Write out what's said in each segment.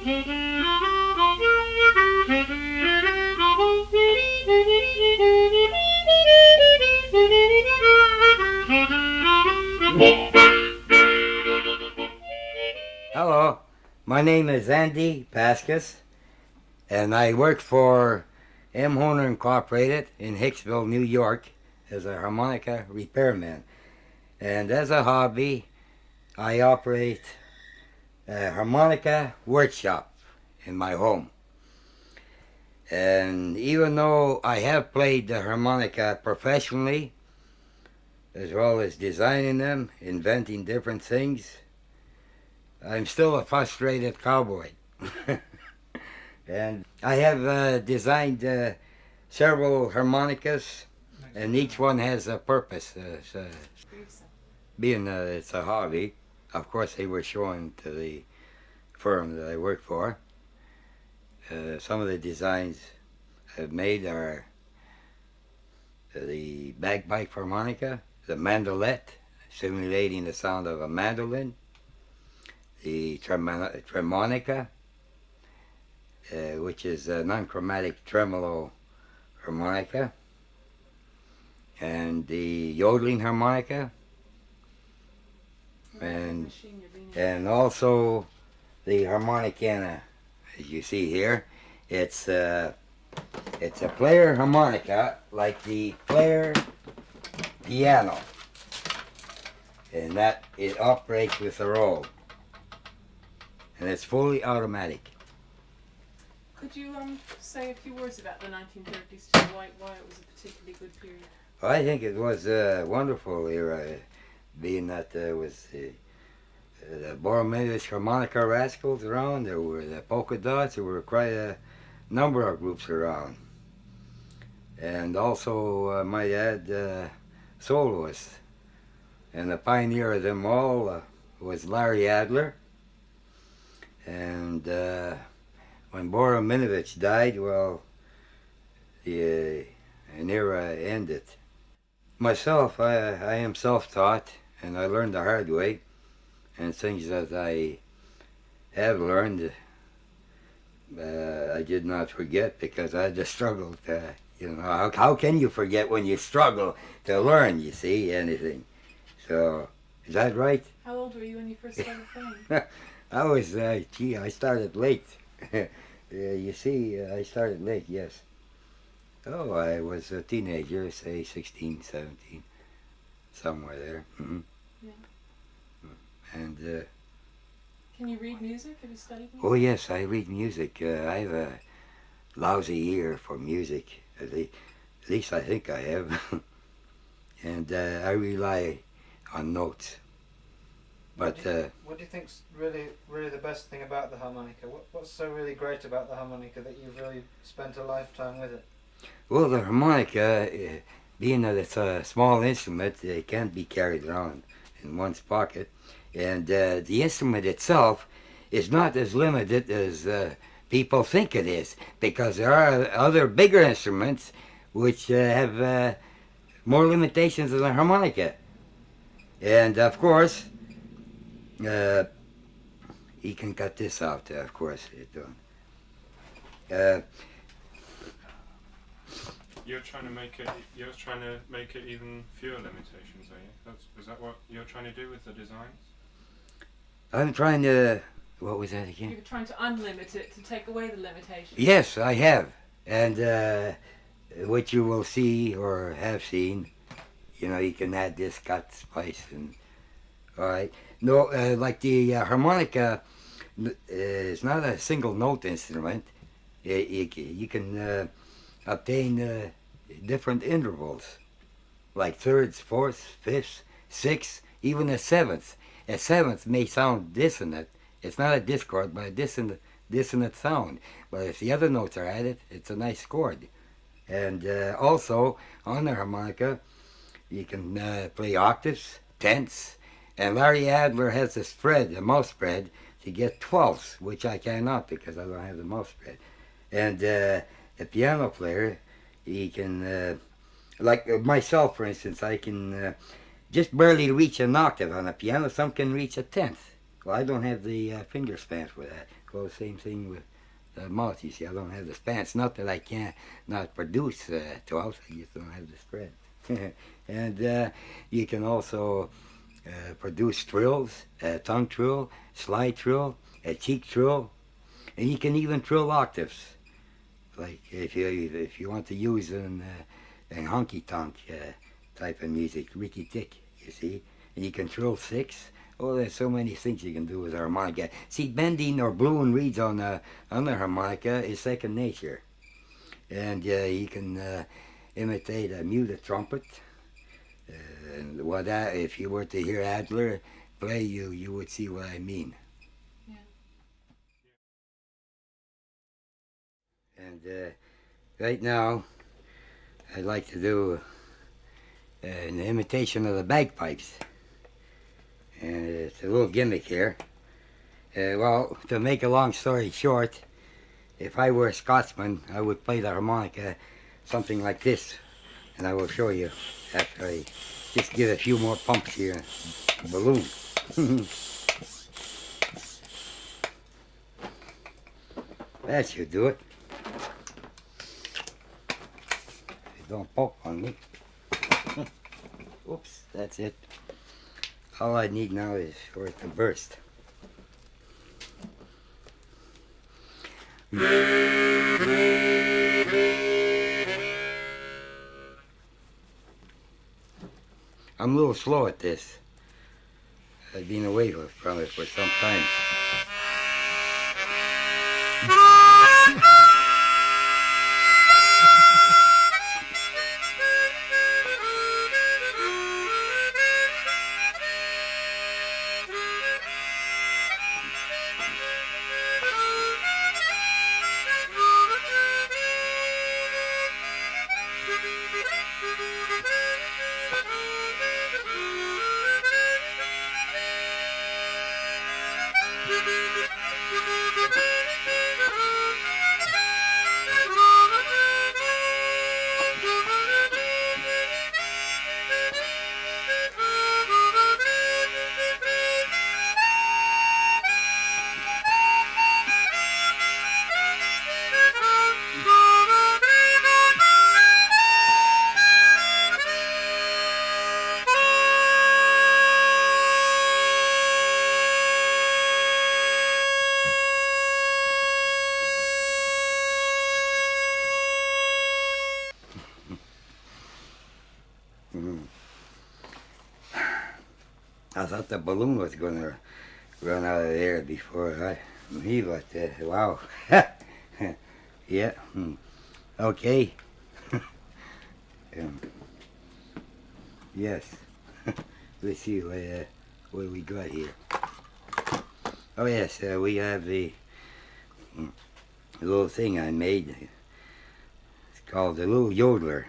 Hello, my name is Andy Paskas, and I work for M. Honer Incorporated in Hicksville, New York, as a harmonica repairman. And as a hobby, I operate a harmonica workshop in my home. And even though I have played the harmonica professionally, as well as designing them, inventing different things, I'm still a frustrated cowboy. And I have designed several harmonicas, and each one has a purpose. Being it's a hobby, of course they were showing to the firm that I work for. Some of the designs I've made are the bagpipe harmonica, the mandolette, simulating the sound of a mandolin, the tremonica, which is a non-chromatic tremolo harmonica, and the yodeling harmonica, and also the harmonicana, as you see here. It's a player harmonica like the player piano, and that it operates with a roll, and it's fully automatic. Could you say a few words about the 1930s to why it was a particularly good period? Well, I think it was a wonderful era, being that there was the Borominovich harmonica rascals around, there were the polka dots, there were quite a number of groups around. And also, I might add, soloists. And the pioneer of them all was Larry Adler. And when Borominovich died, well, an era ended. Myself, I am self-taught, and I learned the hard way. And things that I have learned, I did not forget, because I just struggled. You know, how can you forget when you struggle to learn, you see, anything? So, is that right? How old were you when you first started playing? I was, I started late. You see, I started late, yes. Oh, I was a teenager, say 16, 17, somewhere there. Mm-hmm. Yeah. And can you read music? Have you studied music? oh yes, I read music. I have a lousy ear for music. At least I think I have. And I rely on notes. But what do you think's really the best thing about the harmonica? What's so really great about the harmonica that you've really spent a lifetime with it? well, the harmonica, being that it's a small instrument, it can't be carried around in one's pocket. And the instrument itself is not as limited as people think it is, because there are other bigger instruments which have more limitations than the harmonica. And of course, you can cut this out, of course. You're trying to make it even fewer limitations, are you? Is that what you're trying to do with the designs? I'm trying to, what was that again? You were trying to unlimit it, to take away the limitations. Yes, I have. And what you will see or have seen, you know, you can add this, cut, spice, and all right. No, like the harmonica is not a single note instrument. You can obtain different intervals, like thirds, fourths, fifths, sixths, even a seventh. A seventh may sound dissonant. It's not a discord, but a dissonant sound. But if the other notes are added, it's a nice chord. And also, on the harmonica, you can play octaves, tenths, and Larry Adler has a spread, a mouth spread, to get twelfths, which I cannot because I don't have the mouth spread. And a piano player, he can, like myself, for instance, I can just barely reach an octave on a piano. Some can reach a tenth Well, I don't have the finger span for that. Well, same thing with the mouth. You see, I don't have the spans. Not that I can't not produce 12. I just don't have the spread. And you can also produce trills, tongue trill, slide trill, a cheek trill, and you can even trill octaves. Like if you want to use an honky tonk type of music, Ricky Tick, you see, and you can trill 6. Oh, there's so many things you can do with a harmonica. See, bending or blowing reeds on the harmonica is second nature, and you can imitate a muted trumpet. And what that, if you were to hear Adler play, you would see what I mean. Yeah. And right now, I'd like to do an imitation of the bagpipes. And it's a little gimmick here. Well, to make a long story short, if I were a Scotsman, I would play the harmonica something like this. And I will show you after I just give a few more pumps here. A balloon. That should do it. Don't poke on me. Oops, that's it. All I need now is for it to burst. I'm a little slow at this. I've been away from it for some time. I thought the balloon was going to run out of there before me, but wow. Yeah. Okay. Yes. Let's see what we got here. Oh yes, we have the little thing I made. It's called the little yodeler,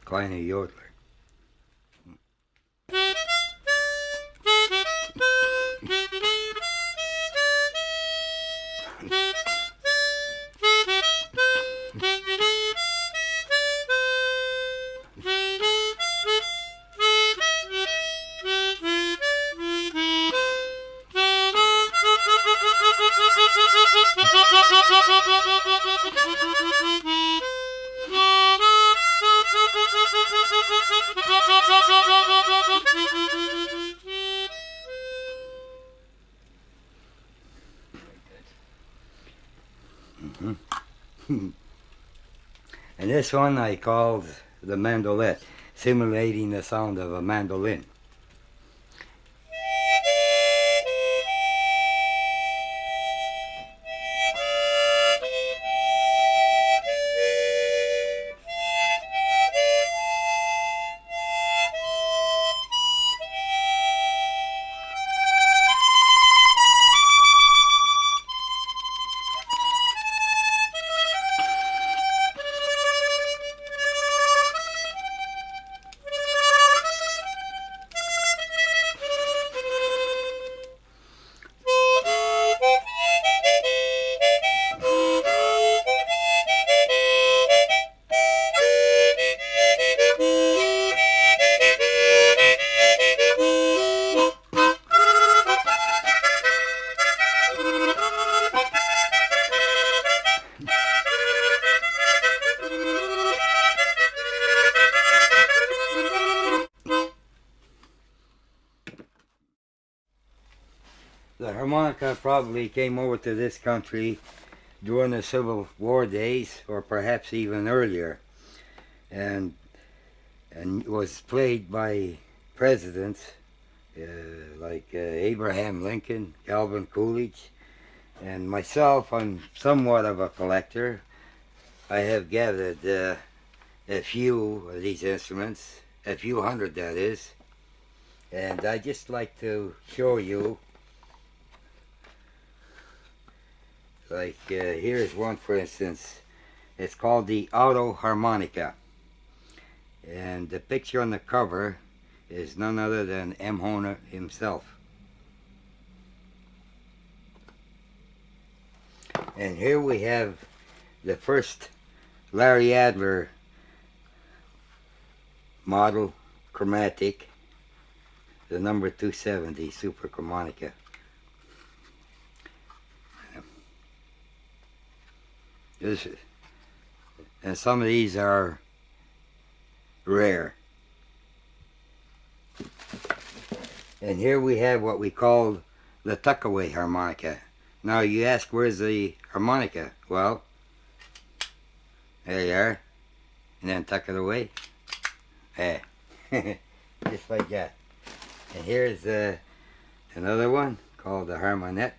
kleine yodeler. And this one I called the mandolette, simulating the sound of a mandolin. harmonica probably came over to this country during the Civil War days, or perhaps even earlier, and was played by presidents like Abraham Lincoln, Calvin Coolidge, and myself. I'm somewhat of a collector. I have gathered a few of these instruments, a few hundred that is, and I just like to show you. Like here's one, for instance. It's called the auto harmonica, and the picture on the cover is none other than M. Hohner himself. And here we have the first Larry Adler model chromatic, the number 270 Super Harmonica. And some of these are rare. And here we have what we call the tuckaway harmonica. Now you ask, where's the harmonica? Well, there you are. And then tuck it away. Yeah. Just like that. And here's another one called the harmonette.